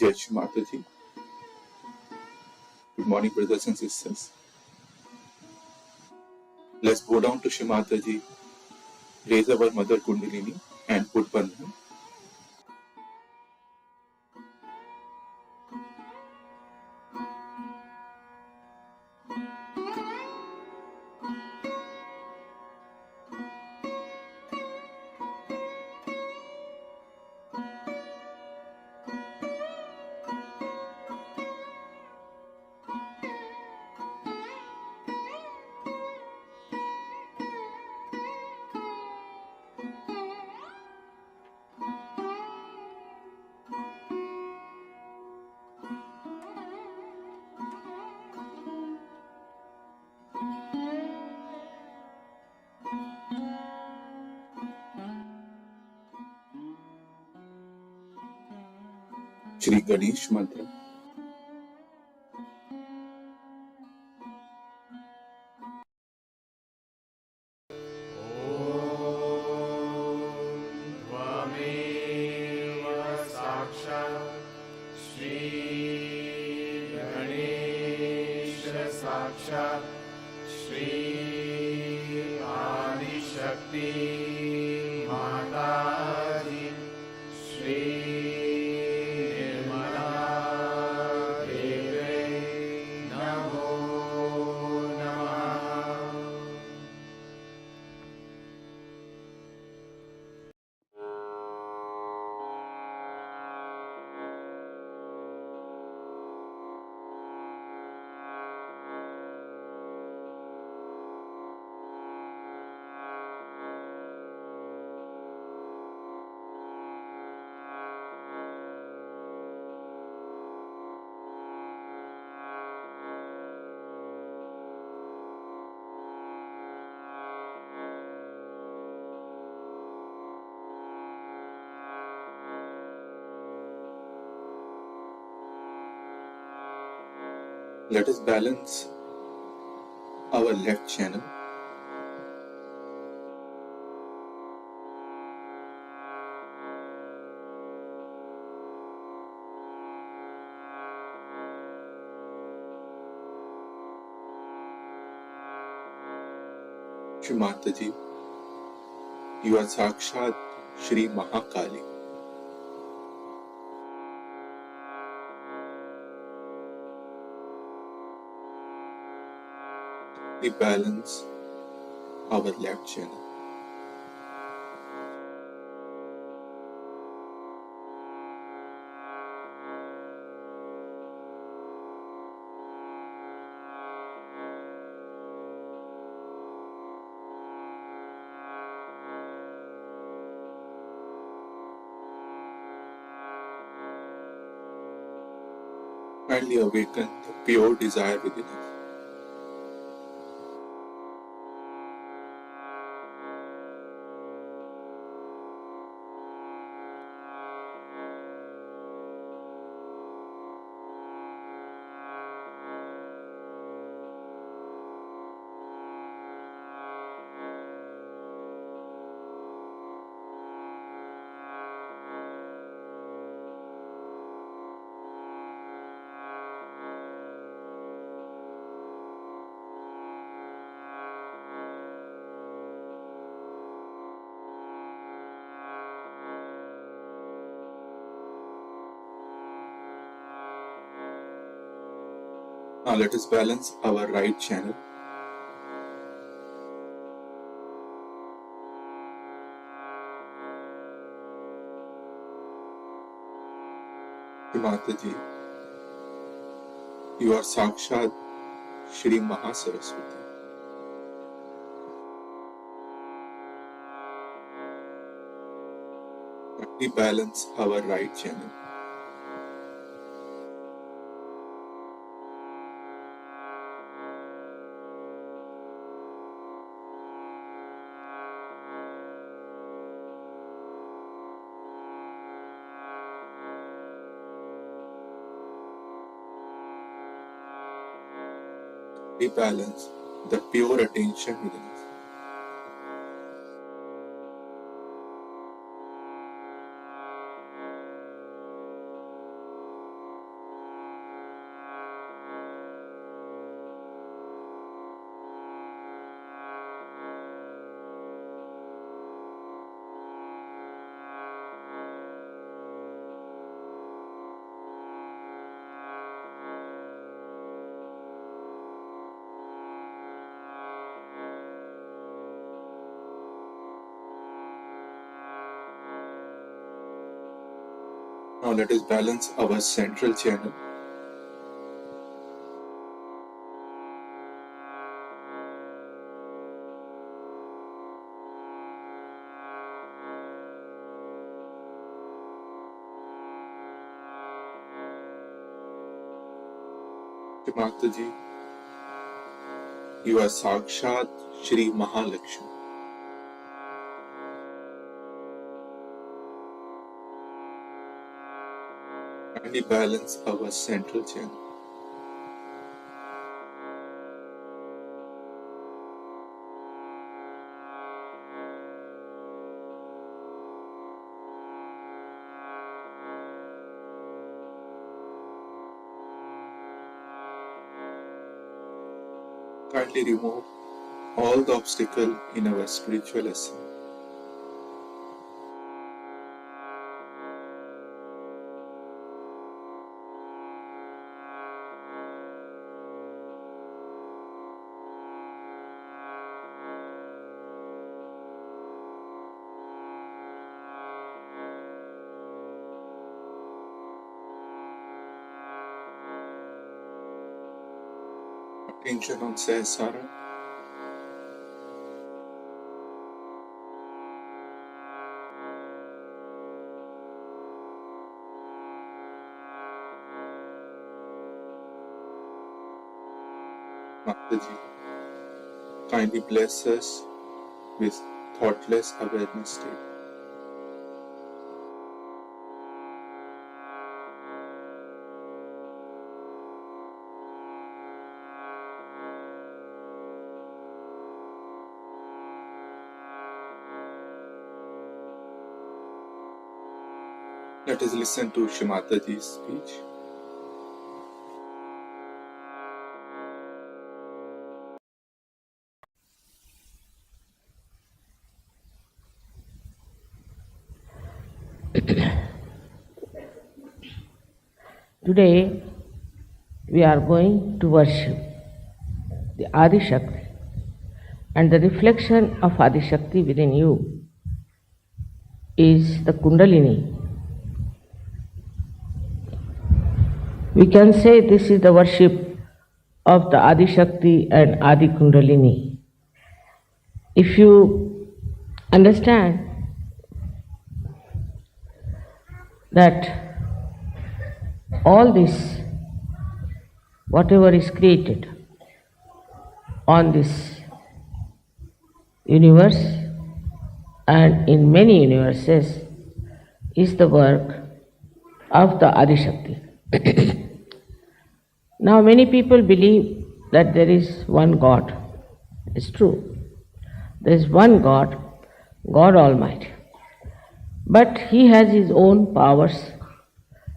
Jai Shri Mataji. Good morning, brothers and sisters. Let's bow down to Shri Mataji, raise our Mother Kundalini and put Bandhan. Shri Ganesh Mantra. Let us balance our left channel. Shri Mataji, you are Sakshat Shri Mahakali. We balance our left channel. Kindly awaken the pure desire within us. Now let us balance our right channel. Mataji, you are Sakshat Shri Mahasaraswati. We balance our right channel. We balance the pure attention within us. Now let us balance our central channel. Mataji, you are Sakshat Shri Mahalakshmi. And we balance our central channel. Kindly remove all the obstacle in our spiritual ascent. Attention on Sahasrara. Mataji, kindly bless us with thoughtless awareness state. Let us listen to Shrimataji's speech. Today we are going to worship the Adi Shakti, and the reflection of Adi Shakti within you is the Kundalini. We can say this is the worship of the Adi Shakti and Adi Kundalini. If you understand that all this whatever is created on this universe and in many universes is the work of the Adishakti. Now many people believe that there is one God. It's true. There is one God, God Almighty. But He has His own powers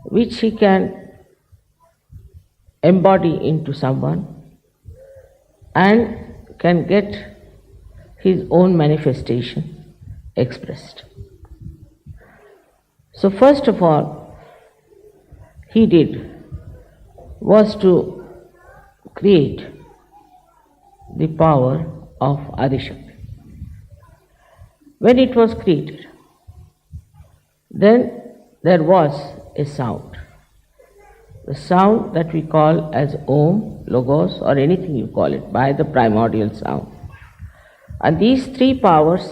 which He can embody into someone and can get His own manifestation expressed. So first of all, He did was to create the power of Adishakti. When it was created, then there was a sound. The sound that we call as Om, Logos, or anything you call it, by the primordial sound. And these three powers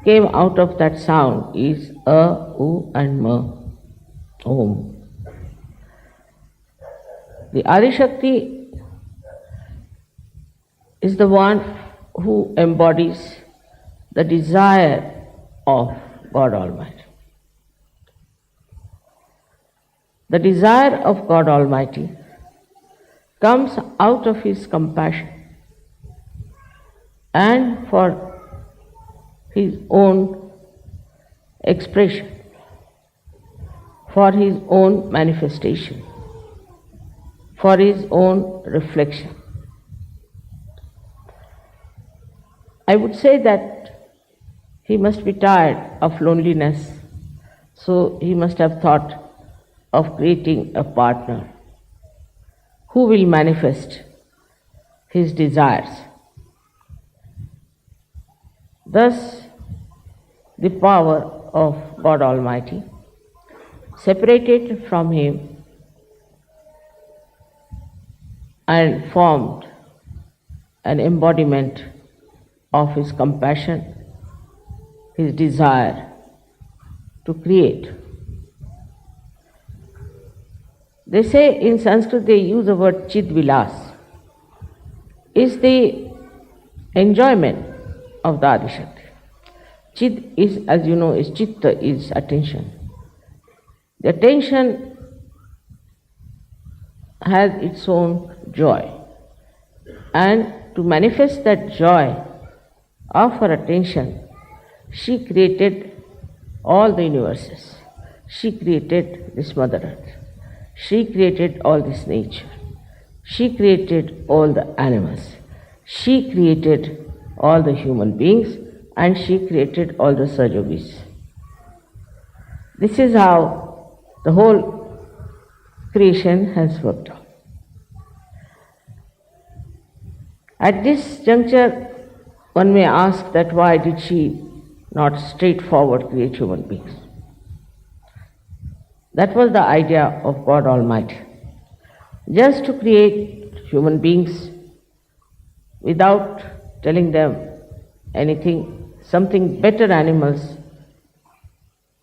came out of that sound is A, U and Ma, Om. The Adishakti is the one who embodies the desire of God Almighty. The desire of God Almighty comes out of His compassion and for His own expression, for His own manifestation, for His own reflection. I would say that He must be tired of loneliness, so He must have thought of creating a partner who will manifest His desires. Thus, the power of God Almighty separated from Him and formed an embodiment of His compassion, His desire to create. They say in Sanskrit they use the word Chid Vilas, is the enjoyment of the Adishakti. Chid is, as you know, is Chitta, is attention. The attention has its own joy, and to manifest that joy of her attention, she created all the universes. She created this Mother Earth. She created all this nature. She created all the animals. She created all the human beings, and she created all the Sajogis. This is how the whole creation has worked out. At this juncture, one may ask that why did she not straightforward create human beings? That was the idea of God Almighty. Just to create human beings without telling them anything, something better animals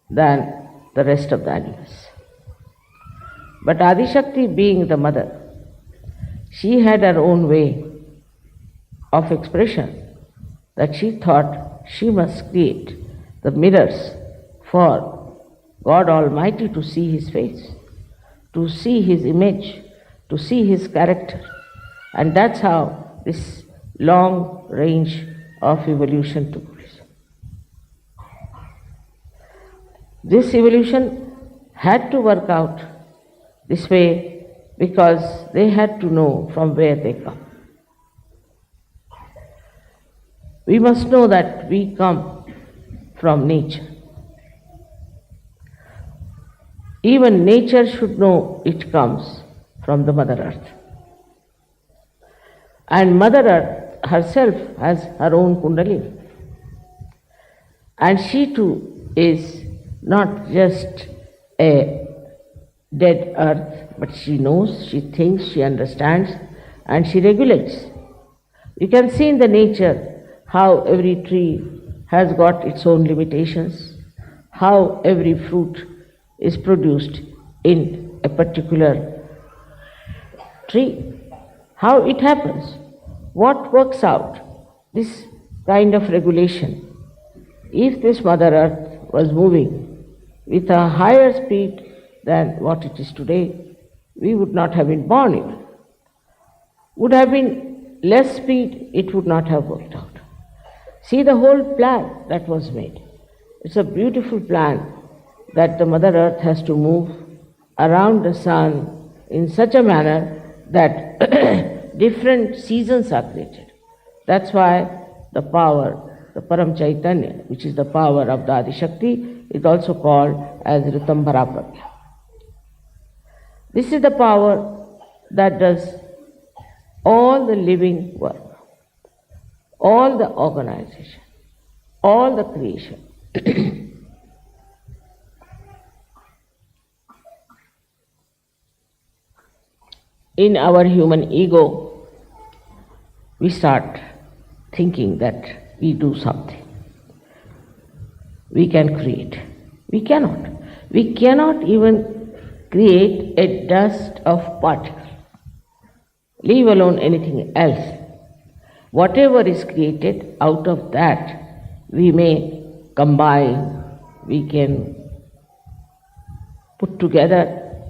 than the rest of the animals. But Adishakti, being the mother, she had her own way of expression, that she thought she must create the mirrors for God Almighty to see His face, to see His image, to see His character. And that's how this long range of evolution took place. This evolution had to work out this way because they had to know from where they come. We must know that we come from nature. Even nature should know it comes from the Mother Earth. And Mother Earth herself has her own Kundalini. And she too is not just a dead earth, but she knows, she thinks, she understands, and she regulates. You can see in the nature how every tree has got its own limitations, how every fruit is produced in a particular tree. How it happens? What works out? This kind of regulation. If this Mother Earth was moving with a higher speed than what it is today, we would not have been born even. Would have been less speed, it would not have worked out. See the whole plan that was made. It's a beautiful plan that the Mother Earth has to move around the sun in such a manner that different seasons are created. That's why the power, the Param Chaitanya, which is the power of the Adi Shakti, is also called as Ritambhara Pragya. This is the power that does all the living work, all the organization, all the creation. In our human ego, we start thinking that we do something. We can create. We cannot. We cannot even create a dust of particle, leave alone anything else. Whatever is created, out of that we may combine, we can put together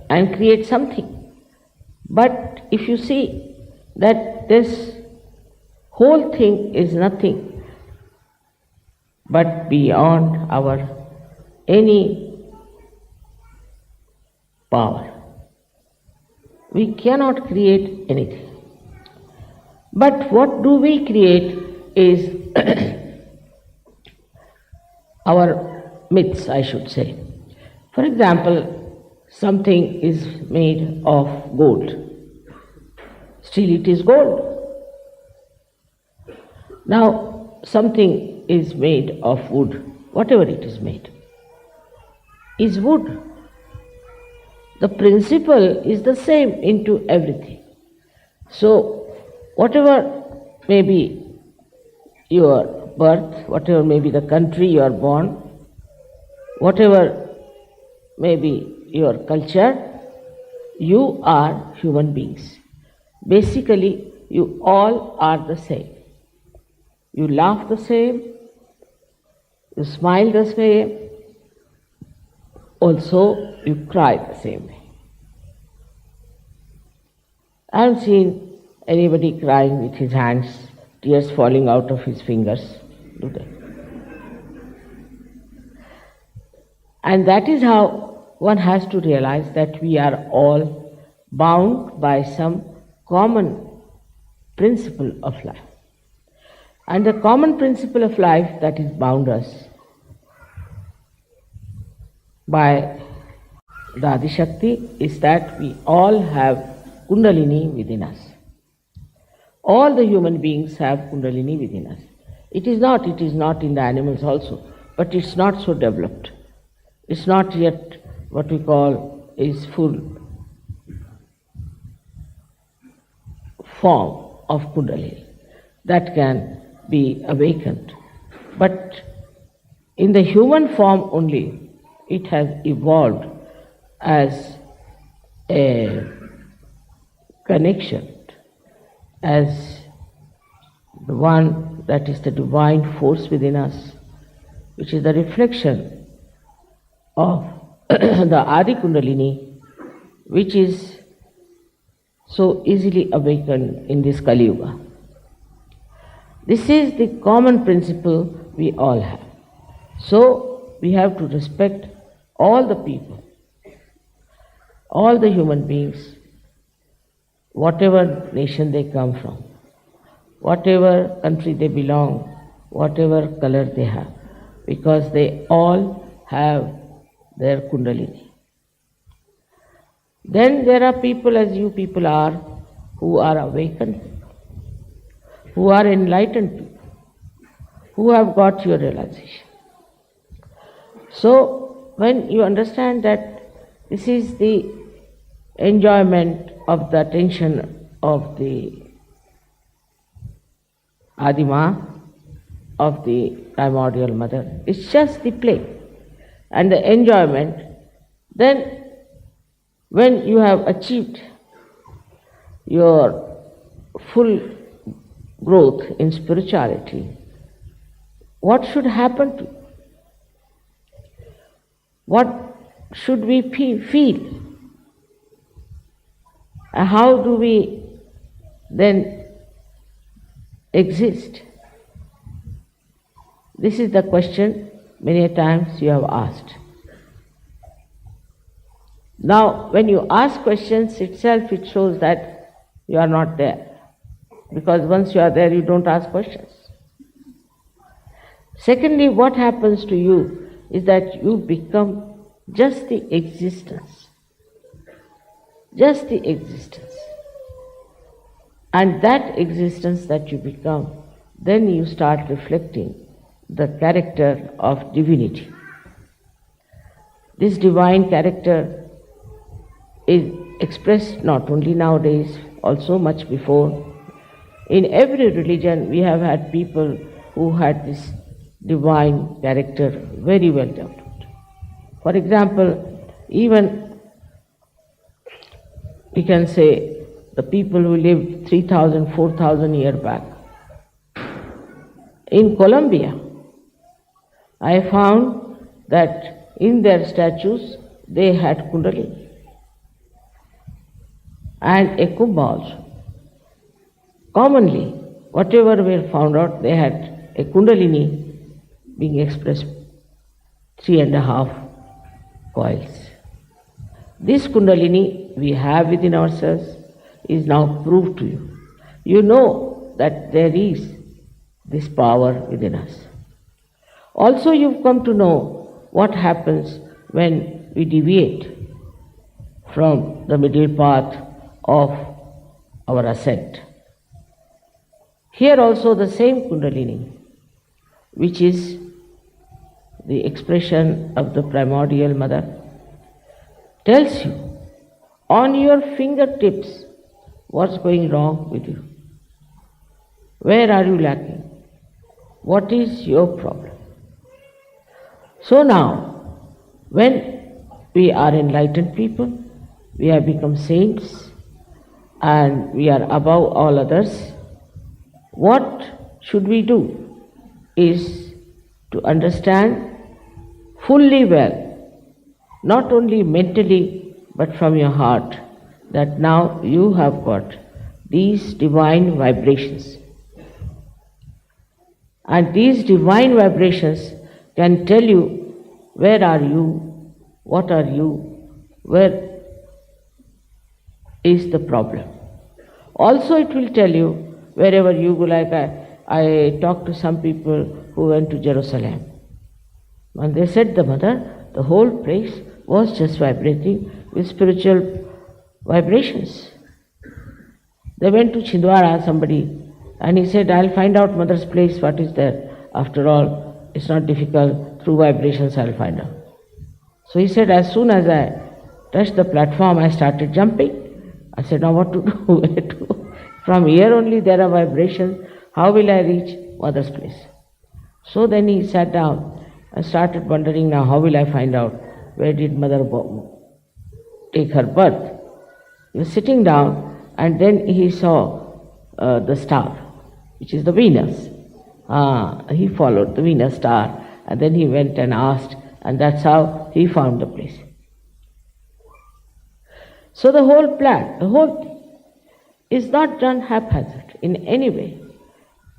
and create something. But if you see that this whole thing is nothing but beyond our any power, we cannot create anything. But what do we create is our myths, I should say. For example, something is made of gold. Still it is gold. Now, something is made of wood, whatever it is made, is wood. The principle is the same into everything. So, whatever may be your birth, whatever may be the country you are born, whatever may be your culture, you are human beings. Basically, you all are the same. You laugh the same, you smile the same, also you cry the same way. I haven't seen anybody crying with his hands, tears falling out of his fingers, do they? And that is how one has to realize that we are all bound by some common principle of life. And the common principle of life that is bound us by the Adi Shakti is that we all have Kundalini within us. All the human beings have Kundalini within us. It is not in the animals also, but it's not so developed. It's not yet what we call is full form of Kundalini that can be awakened. But in the human form only, it has evolved as a connection, as the one that is the divine force within us, which is the reflection of the Adi Kundalini, which is so easily awakened in this Kali Yuga. This is the common principle we all have. So we have to respect all the people, all the human beings, whatever nation they come from, whatever country they belong, whatever color they have, because they all have their Kundalini. Then there are people, as you people are, who are awakened, who are enlightened people, who have got your realization. So, when you understand that this is the enjoyment of the attention of the Adima, of the primordial mother, it's just the play and the enjoyment, then when you have achieved your full growth in spirituality, what should happen to you? What should we feel? And how do we then exist? This is the question many a times you have asked. Now, when you ask questions itself, it shows that you are not there. Because once you are there, you don't ask questions. Secondly, what happens to you is that you become just the existence. Just the existence. And that existence that you become, then you start reflecting the character of divinity. This divine character is expressed not only nowadays, also much before. In every religion, we have had people who had this divine character very well developed. For example, even we can say the people who lived 3,000, 4,000 years back. In Colombia, I found that in their statues they had Kundalini and a Kumbha also. Commonly, whatever were found out, they had a Kundalini being expressed 3.5 coils. This Kundalini we have within ourselves is now proved to you. You know that there is this power within us. Also, you've come to know what happens when we deviate from the middle path of our ascent. Here also the same Kundalini, which is the expression of the primordial mother, tells you on your fingertips what's going wrong with you. Where are you lacking? What is your problem? So now, when we are enlightened people, we have become saints and we are above all others, what should we do is to understand fully well, not only mentally but from your heart, that now you have got these divine vibrations. And these divine vibrations can tell you where are you, what are you, where is the problem. Also it will tell you wherever you go, like I talked to some people who went to Jerusalem. And they said, the mother, the whole place was just vibrating with spiritual vibrations. They went to Chhindwara, somebody, and he said, I'll find out mother's place, what is there. After all, it's not difficult, through vibrations I'll find out. So he said, as soon as I touched the platform, I started jumping. I said, now what to do? Where to go? From here only there are vibrations. How will I reach mother's place? So then he sat down and started wondering, now how will I find out where did mother take her birth? He was sitting down and then he saw the star, which is the Venus. He followed the Venus star and then he went and asked, and that's how he found the place. So the whole plan, the whole thing is not done haphazard in any way.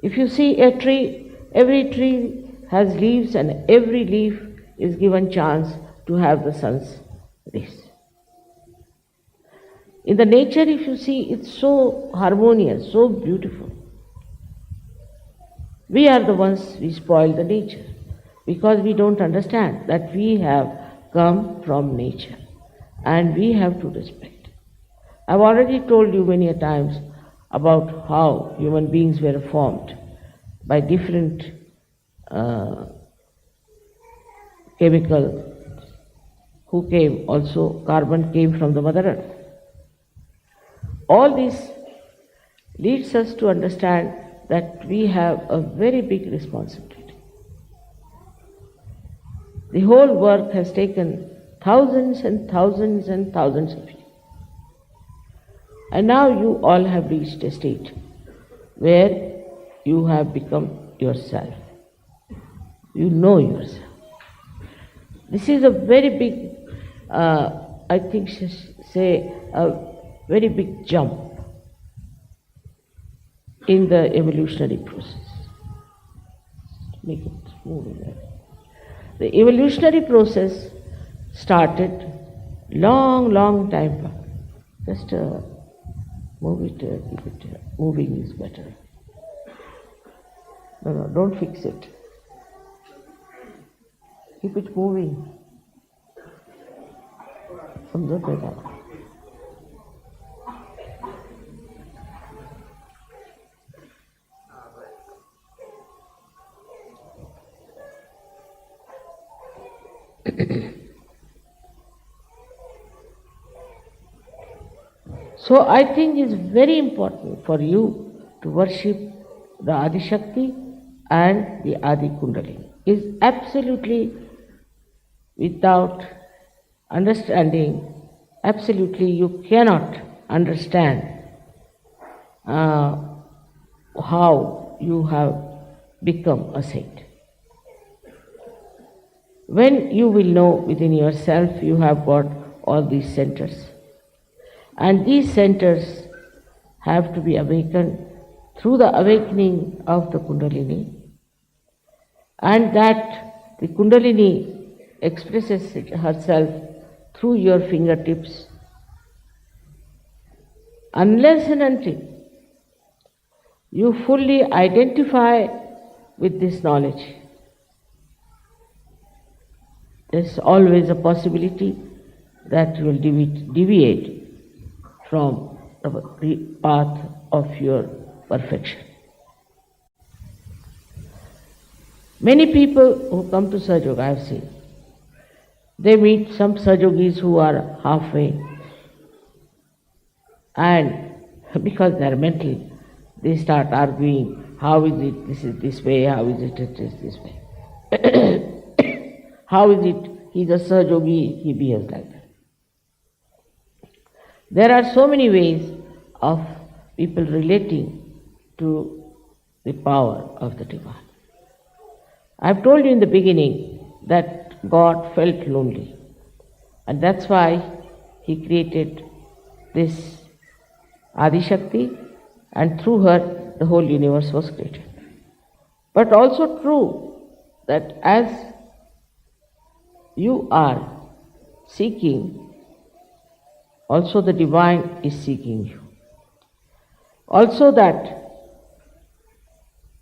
If you see a tree, every tree has leaves and every leaf is given chance to have the sun's rays. In the nature, if you see, it's so harmonious, so beautiful. We are the ones we spoil the nature because we don't understand that we have come from nature and we have to respect. I've already told you many a times about how human beings were formed by different chemical who came, also carbon came from the Mother Earth. All this leads us to understand that we have a very big responsibility. The whole work has taken thousands and thousands and thousands of years. And now you all have reached a state where you have become yourself. You know yourself. This is a very big, I think, say, a very big jump in the evolutionary process. Make it moving there. The evolutionary process started long time back. Just move it, keep it moving is better. No, don't fix it. Keep it moving. समझो बेटा. So I think it's very important for you to worship the Adi Shakti and the Adi Kundalini. Is absolutely without understanding, absolutely you cannot understand how you have become a saint. When you will know within yourself you have got all these centers. And these centers have to be awakened through the awakening of the Kundalini, and that the Kundalini expresses herself through your fingertips. Unless and until you fully identify with this knowledge, there's always a possibility that you will deviate from the path of your perfection. Many people who come to Sahaja Yoga, I have seen, they meet some Sahaja Yogis who are halfway, and because they are mental, they start arguing, how is it this is this way, how is it this way? How is it he is a Sahaja Yogi, he behaves like that? There are so many ways of people relating to the power of the divine. I've told you in the beginning that God felt lonely, and that's why he created this Adi Shakti, and through her the whole universe was created. But also true that as you are seeking, also the divine is seeking you. Also that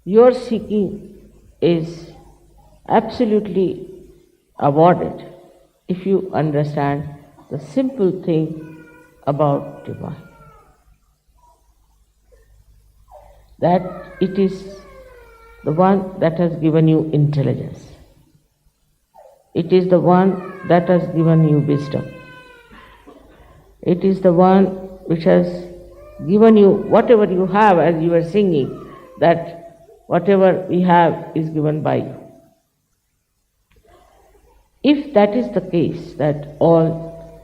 your seeking is absolutely awarded if you understand the simple thing about divine. That it is the one that has given you intelligence. It is the one that has given you wisdom. It is the one which has given you whatever you have, as you were singing, that whatever we have is given by you. If that is the case, that all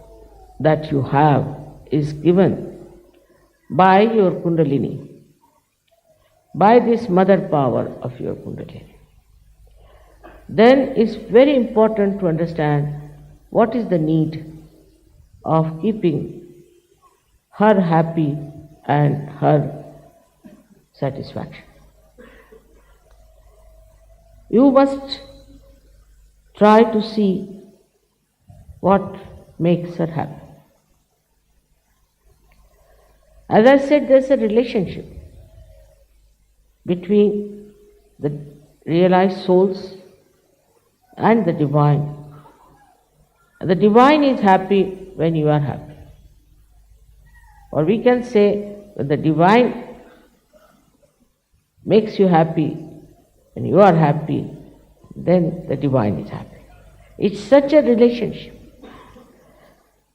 that you have is given by your Kundalini, by this mother power of your Kundalini, then it's very important to understand what is the need of keeping her happy and her satisfaction. You must try to see what makes her happy. As I said, there's a relationship between the realized souls and the divine. The divine is happy when you are happy. Or we can say that the divine makes you happy when you are happy, then the divine is happy. It's such a relationship.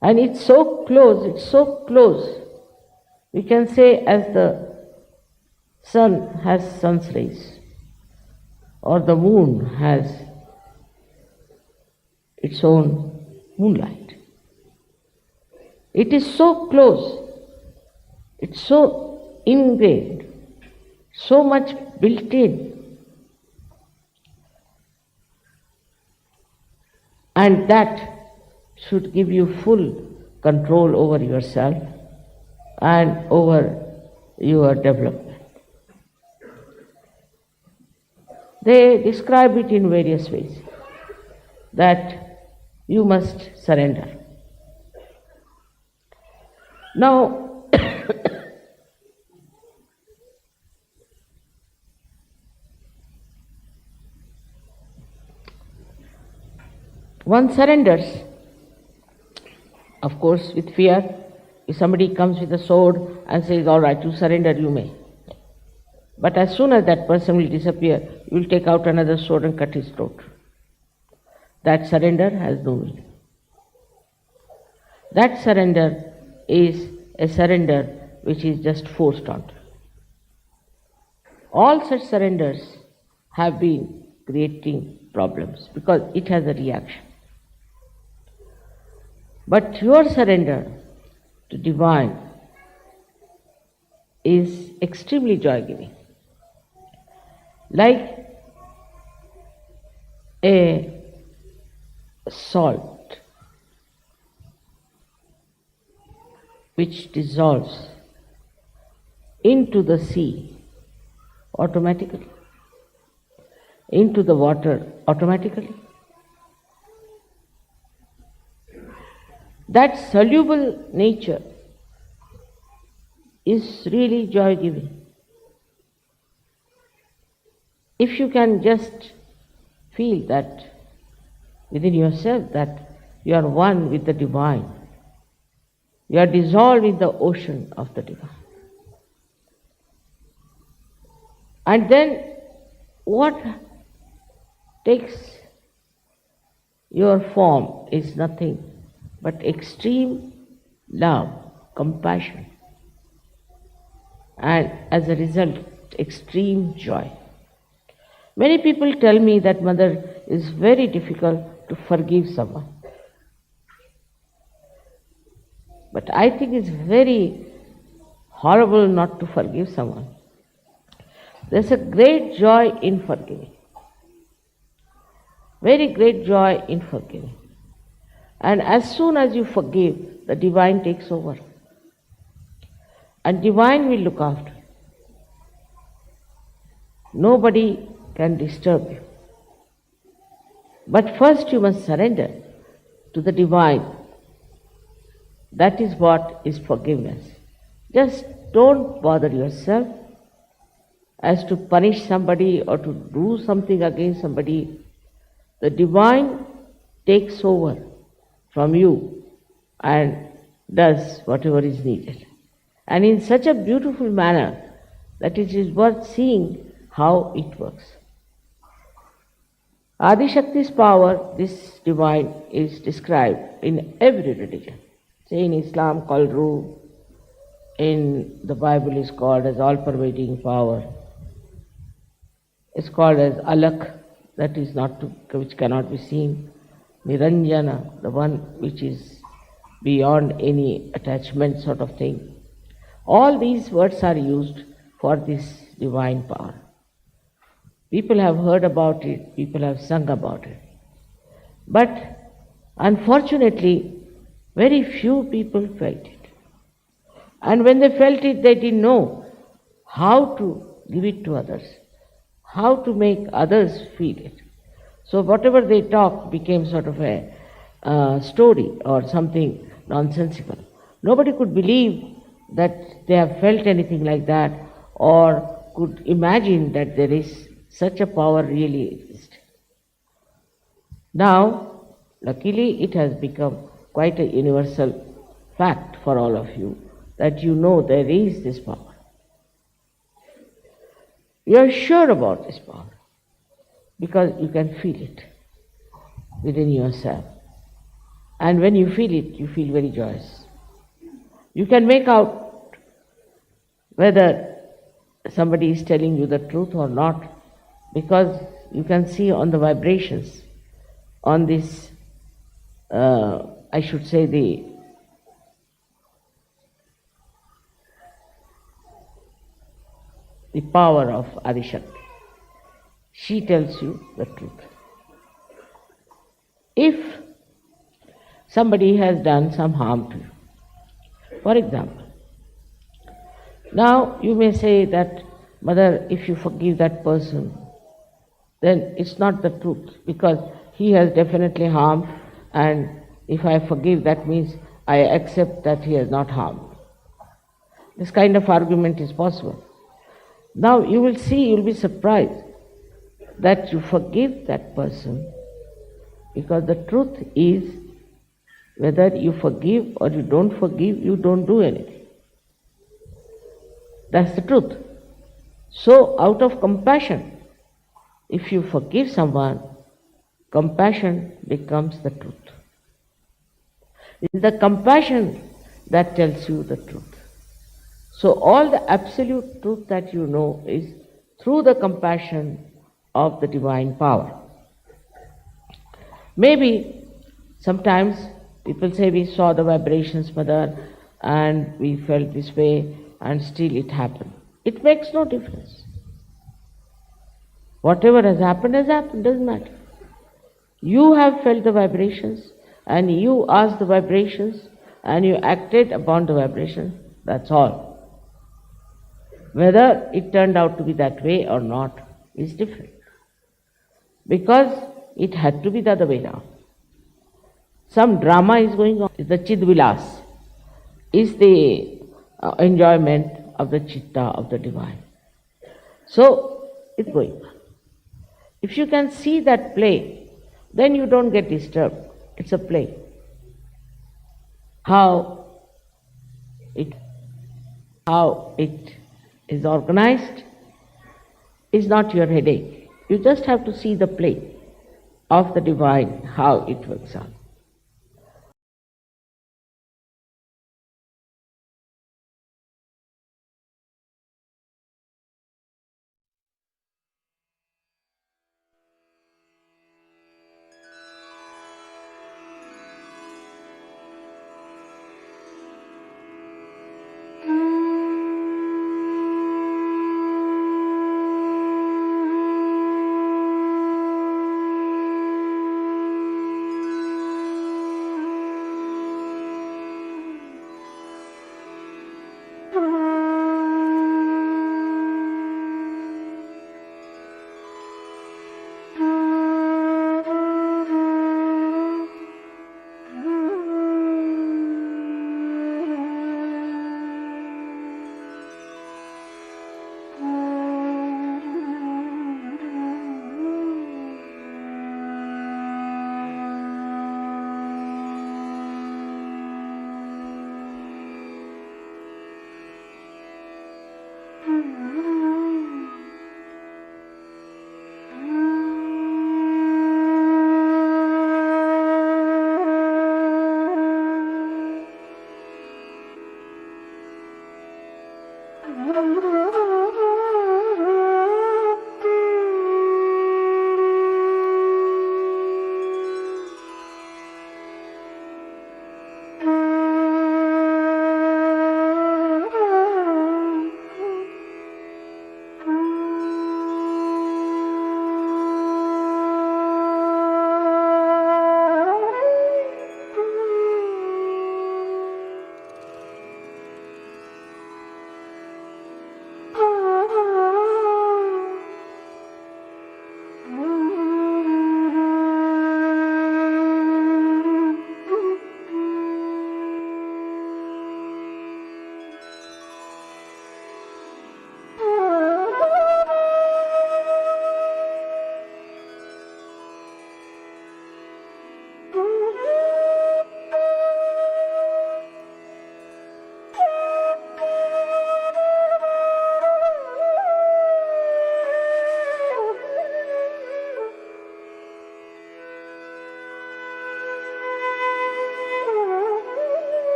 And it's so close. We can say as the sun has sun's rays, or the moon has its own moonlight. It is so close It's so ingrained, so much built in, and that should give you full control over yourself and over your development. They describe it in various ways that you must surrender. Now, one surrenders, of course, with fear. If somebody comes with a sword and says, all right, you surrender, you may. But as soon as that person will disappear, you will take out another sword and cut his throat. That surrender has no meaning. That surrender is a surrender which is just forced on. All such surrenders have been creating problems because it has a reaction. But your surrender to divine is extremely joy-giving. Like a salt which dissolves into the sea automatically, into the water automatically. That soluble nature is really joy-giving. If you can just feel that within yourself that you are one with the divine, you are dissolved in the ocean of the divine. And then what takes your form is nothing but extreme love, compassion, and as a result, extreme joy. Many people tell me that, Mother, it's very difficult to forgive someone. But I think it's very horrible not to forgive someone. There's a great joy in forgiving. Very great joy in forgiving. And as soon as you forgive, the divine takes over. And divine will look after. Nobody can disturb you. But first you must surrender to the divine. That is what is forgiveness. Just don't bother yourself as to punish somebody or to do something against somebody. The divine takes over from you and does whatever is needed. And in such a beautiful manner that it is worth seeing how it works. Adi Shakti's power, this divine, is described in every religion. Say in Islam called Ruh, in the Bible is called as all-pervading power. It's called as Alak, that is which cannot be seen. Niranjana, the one which is beyond any attachment sort of thing. All these words are used for this divine power. People have heard about it, people have sung about it. But unfortunately, very few people felt it. And when they felt it, they didn't know how to give it to others, how to make others feel it. So whatever they talked became sort of a story or something nonsensical. Nobody could believe that they have felt anything like that or could imagine that there is such a power really exists. Now, luckily, it has become quite a universal fact for all of you that you know there is this power. You are sure about this power because you can feel it within yourself. And when you feel it, you feel very joyous. You can make out whether somebody is telling you the truth or not, because you can see on the vibrations, on this, I should say, the the power of Adishakti. She tells you the truth. If somebody has done some harm to you, for example, now you may say that, Mother, if you forgive that person, then it's not the truth, because he has definitely harmed, and if I forgive, that means I accept that he has not harmed. This kind of argument is possible. Now you will see, you will be surprised that you forgive that person, because the truth is, whether you forgive or you don't forgive, you don't do anything. That's the truth. So, out of compassion, if you forgive someone, compassion becomes the truth. It's the compassion that tells you the truth. So, all the absolute truth that you know is through the compassion of the divine power. Maybe sometimes people say we saw the vibrations, Mother, and we felt this way, and still it happened. It makes no difference. Whatever has happened, doesn't matter. You have felt the vibrations, and you asked the vibrations, and you acted upon the vibrations, that's all. Whether it turned out to be that way or not is different. Because it had to be the other way now. Some drama is going on. The Chidvilas is the enjoyment of the Chitta of the Divine. So, it's going on. If you can see that play, then you don't get disturbed. It's a play. How it is organized is not your headache. You just have to see the play of the Divine, how it works out.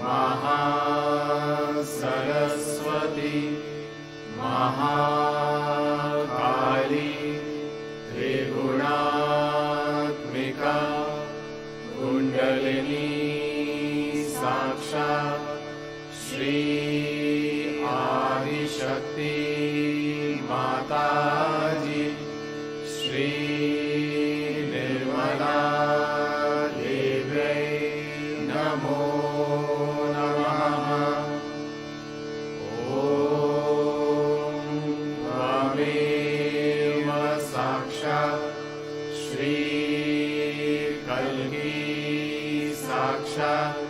Mahasaraswati Mahakali त्रिगुणात्मिका kundalini साक्षात् श्री आदिशक्ति माताजी श्री निर्मला देव्यै नमो नमः। ॐ त्वमेव साक्षात् श्री कल्की साक्षात्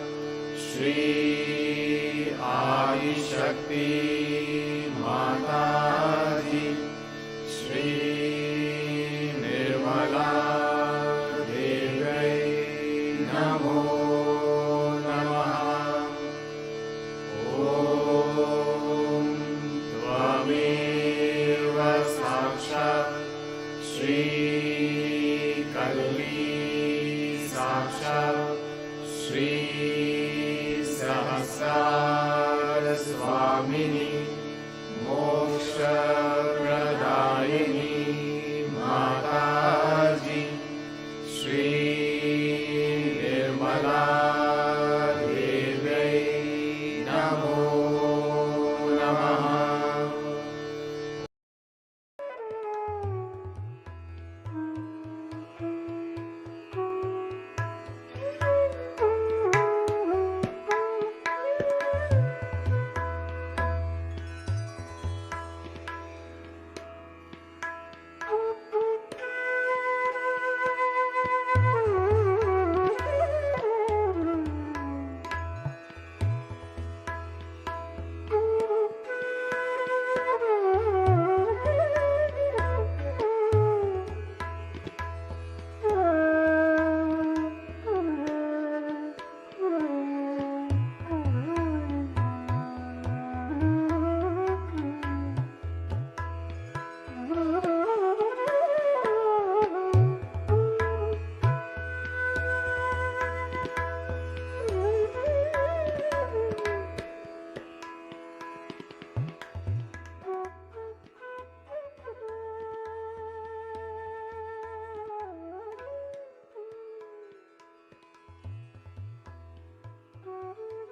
श्री आदिशक्ति माताजी श्री निर्मला देव्यै नमो नमः। ॐ त्वमेव साक्षात् श्री कल्की साक्षात् श्री सहस्रार स्वामिनी मोक्षप्रदायिनी माताजी श्री निर्मला देव्यै नमो नमः।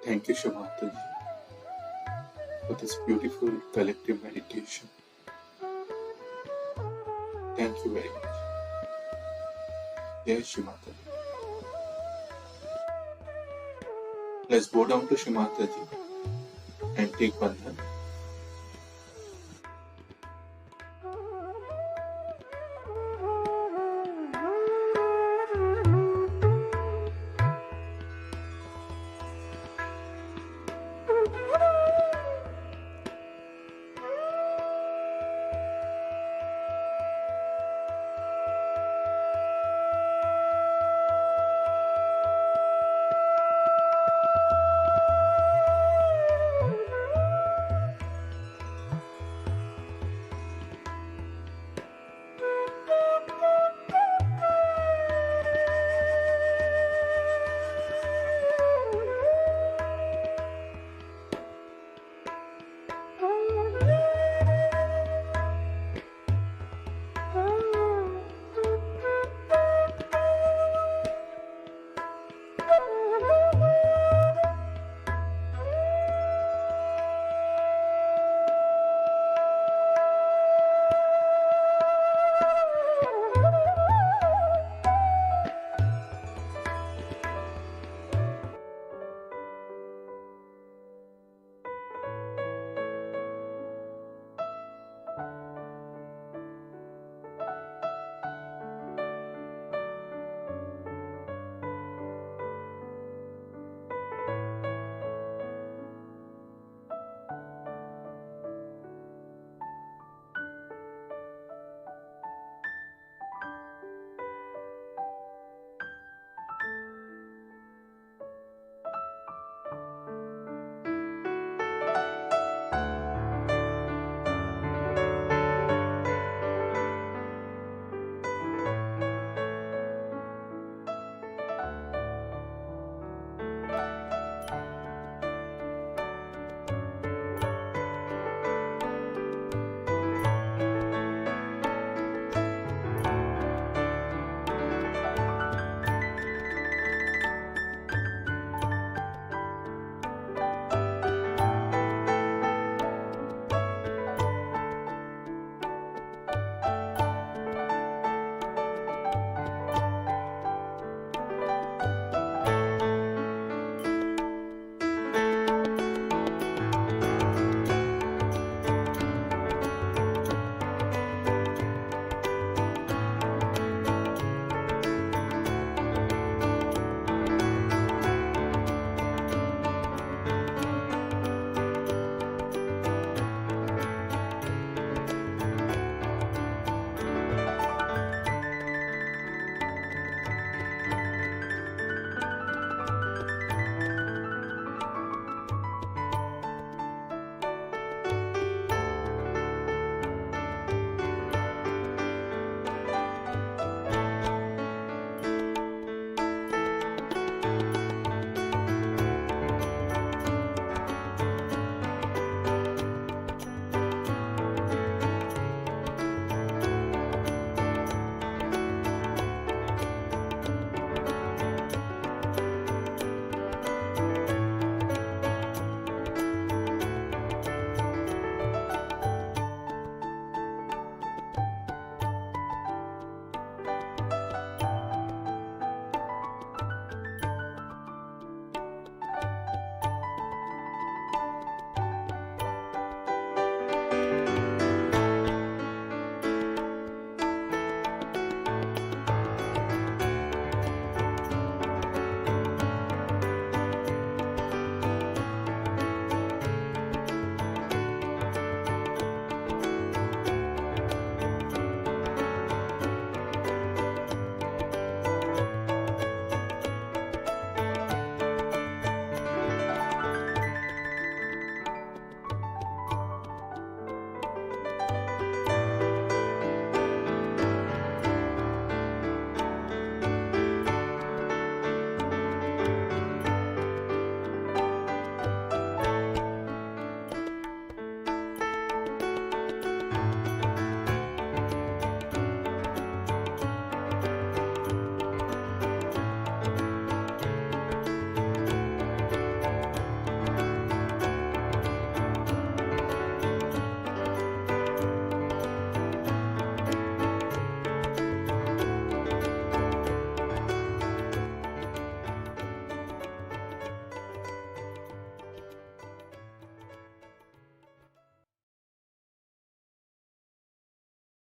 Thank you, Shamataji, for this beautiful collective meditation. Thank you very much. Jai Shamataji. Let's bow down to Shamataji and take Bandhan.